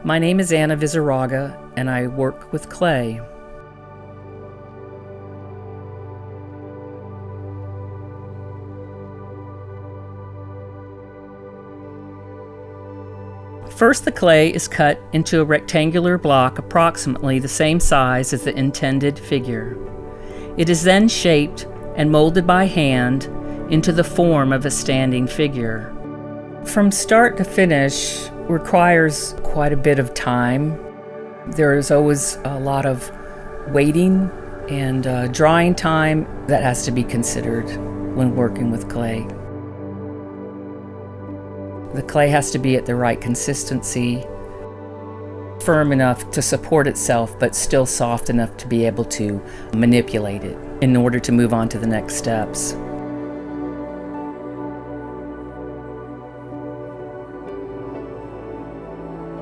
My name is Ana Vizurraga, and I work with clay. First, the clay is cut into a rectangular block approximately the same size as the intended figure. It is then shaped and molded by hand into the form of a standing figure. From start to finish requires quite a bit of time. There is always a lot of waiting and drying time that has to be considered when working with clay. The clay has to be at the right consistency, firm enough to support itself, but still soft enough to be able to manipulate it in order to move on to the next steps.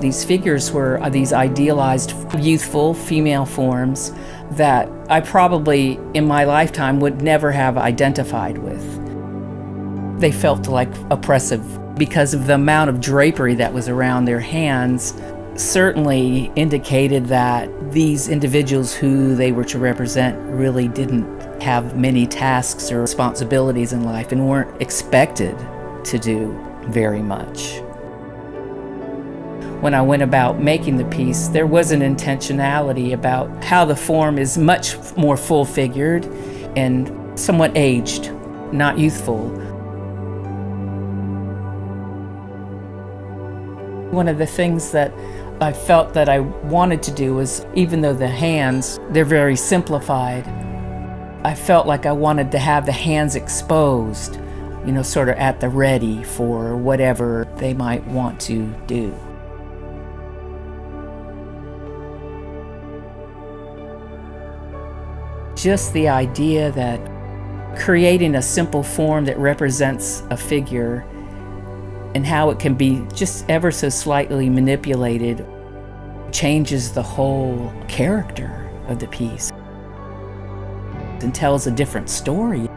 These figures were these idealized, youthful female forms that I probably, in my lifetime, would never have identified with. They felt like oppressive because of the amount of drapery that was around their hands. Certainly indicated that these individuals who they were to represent really didn't have many tasks or responsibilities in life and weren't expected to do very much. When I went about making the piece, there was an intentionality about how the form is much more full-figured and somewhat aged, not youthful. One of the things that I felt that I wanted to do was, even though the hands, they're very simplified, I felt like I wanted to have the hands exposed, sort of at the ready for whatever they might want to do. Just the idea that creating a simple form that represents a figure and how it can be just ever so slightly manipulated changes the whole character of the piece and tells a different story.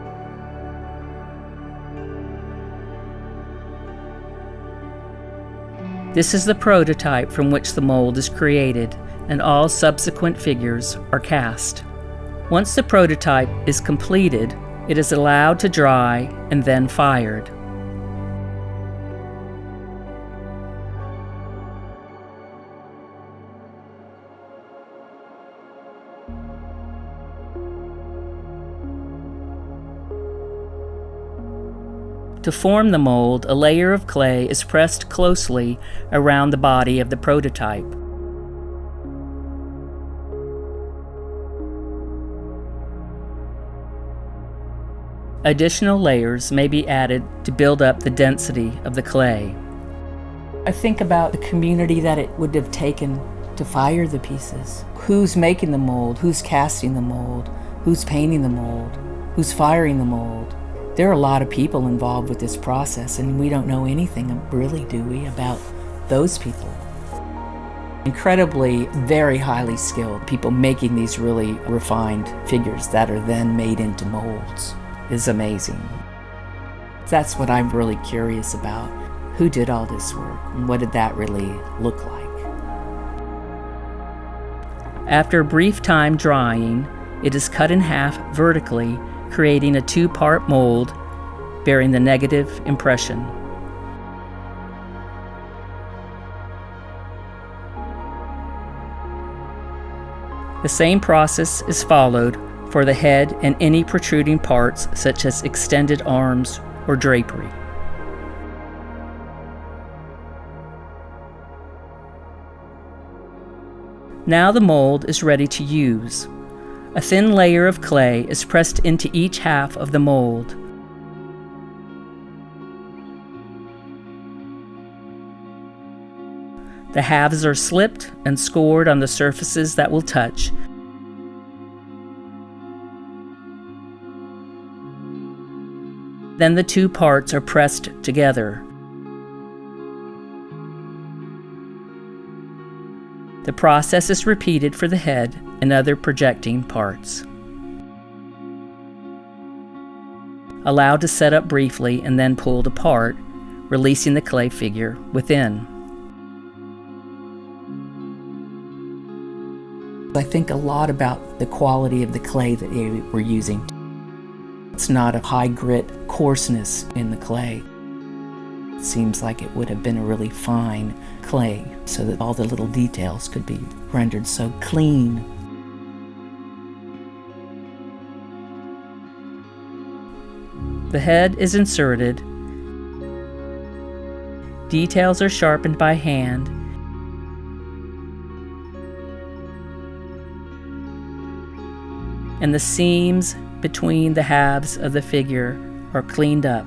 This is the prototype from which the mold is created, and all subsequent figures are cast. Once the prototype is completed, it is allowed to dry and then fired. To form the mold, a layer of clay is pressed closely around the body of the prototype. Additional layers may be added to build up the density of the clay. I think about the community that it would have taken to fire the pieces. Who's making the mold? Who's casting the mold? Who's painting the mold? Who's firing the mold? There are a lot of people involved with this process, and we don't know anything, really, do we, about those people. Incredibly, very highly skilled people making these really refined figures that are then made into molds is amazing. That's what I'm really curious about. Who did all this work, and what did that really look like? After a brief time drying, it is cut in half vertically, creating a two-part mold bearing the negative impression. The same process is followed for the head and any protruding parts such as extended arms or drapery. Now the mold is ready to use. A thin layer of clay is pressed into each half of the mold. The halves are slipped and scored on the surfaces that will touch. Then the two parts are pressed together. The process is repeated for the head and other projecting parts. Allowed to set up briefly and then pulled apart, releasing the clay figure within. I think a lot about the quality of the clay that they were using. It's not a high grit coarseness in the clay. It seems like it would have been a really fine clay so that all the little details could be rendered so clean. The head is inserted. Details are sharpened by hand. And the seams between the halves of the figure are cleaned up.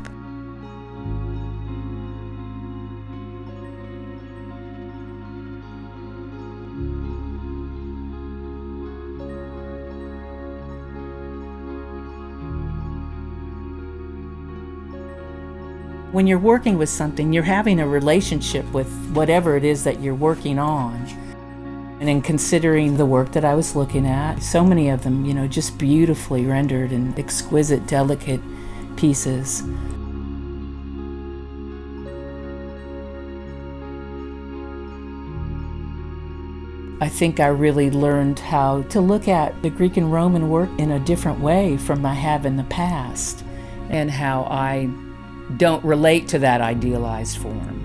When you're working with something, you're having a relationship with whatever it is that you're working on. And in considering the work that I was looking at, so many of them, just beautifully rendered and exquisite, delicate pieces. I think I really learned how to look at the Greek and Roman work in a different way from I have in the past, and how I don't relate to that idealized form.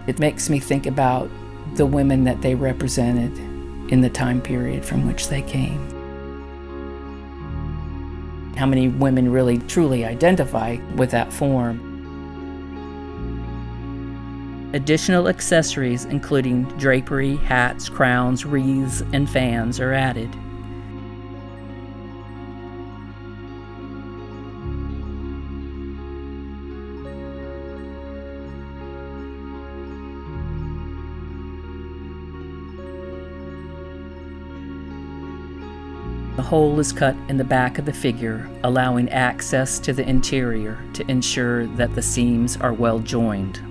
It makes me think about the women that they represented in the time period from which they came. How many women really truly identify with that form. Additional accessories, including drapery, hats, crowns, wreaths, and fans, are added. The hole is cut in the back of the figure, allowing access to the interior to ensure that the seams are well joined.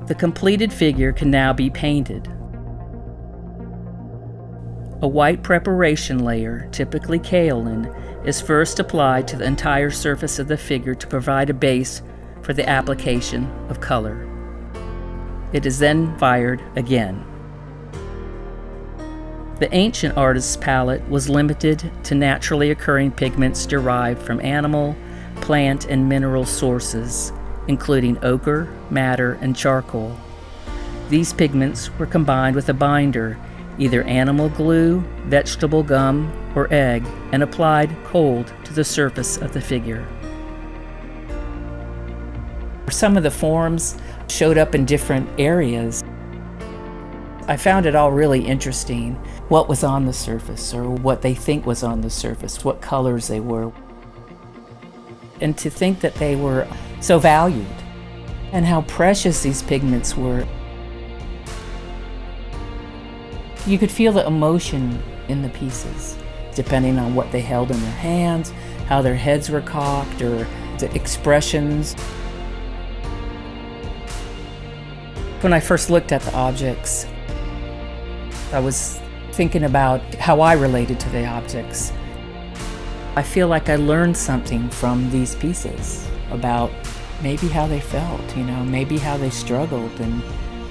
The completed figure can now be painted. A white preparation layer, typically kaolin, is first applied to the entire surface of the figure to provide a base for the application of color. It is then fired again. The ancient artist's palette was limited to naturally occurring pigments derived from animal, plant, and mineral sources, including ochre, madder, and charcoal. These pigments were combined with a binder, either animal glue, vegetable gum, or egg, and applied cold to the surface of the figure. Some of the forms showed up in different areas. I found it all really interesting, what was on the surface, or what they think was on the surface, what colors they were. And to think that they were so valued, and how precious these pigments were. You could feel the emotion in the pieces, depending on what they held in their hands, how their heads were cocked, or the expressions. When I first looked at the objects, I was thinking about how I related to the objects. I feel like I learned something from these pieces about maybe how they felt, maybe how they struggled, and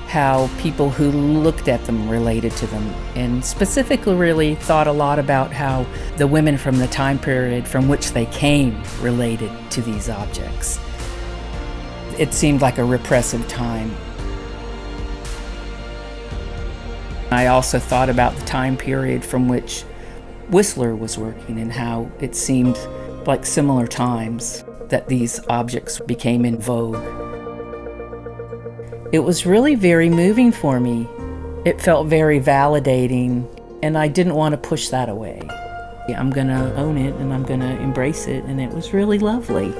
how people who looked at them related to them, and specifically really thought a lot about how the women from the time period from which they came related to these objects. It seemed like a repressive time. I also thought about the time period from which Whistler was working and how it seemed like similar times that these objects became in vogue. It was really very moving for me. It felt very validating, and I didn't want to push that away. I'm going to own it and I'm going to embrace it, and it was really lovely.